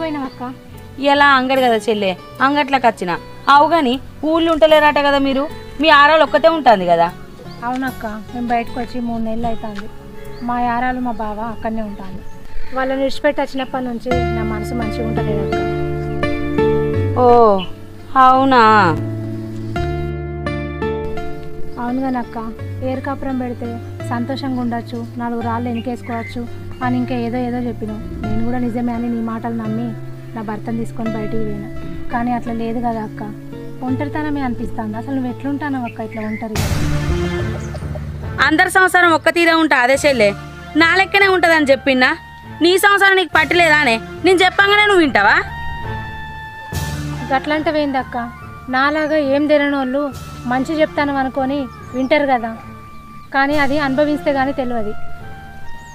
పోయినావు అక్క? ఇలా అంగడి కదా చెల్లె, అంగట్లోకి వచ్చిన. అవు కానీ ఊళ్ళు ఉంటలేరట కదా మీరు, మీ ఆరాలు ఒక్కతే ఉంటుంది కదా? అవునక్క, మేము బయటకు వచ్చి 3 నెలలు అవుతుంది. మా యారాలు మా బావ అక్కడనే ఉంటాను. వాళ్ళని విడిచిపెట్టి వచ్చినప్పటి నుంచి నా మనసు మంచిగా ఉంటుంది అక్క. ఓ అవునా? అవును కానీ అక్క, ఏరు కాపురం పెడితే సంతోషంగా ఉండొచ్చు, 4 రాళ్ళు వెనకేసుకోవచ్చు అని ఇంకా ఏదో ఏదో చెప్పినావు. నేను కూడా నిజమే అని నీ మాటలు నమ్మి నా భర్తను తీసుకొని బయటికి పోయినా. కానీ అట్లా లేదు కదా అక్క, ఒంటరితనమే అనిపిస్తుంది. అసలు నువ్వు ఎట్లుంటాను అక్క ఇట్లా ఒంటరిగా? అందరి సంసారం ఒక్క తీరే ఉంటా అదే చెల్లె, నా లెక్కనే ఉంటుందని చెప్పినా. నీ సంసారం నీకు పట్టలేదానే? నేను చెప్పంగానే నువ్వు వింటావా? గట్లంటవేంది అక్క? నాలాగా ఏం తెలియని వాళ్ళు మంచి చెప్తాను అనుకొని వింటారు కదా, కానీ అది అనుభవిస్తే కానీ తెలియదు.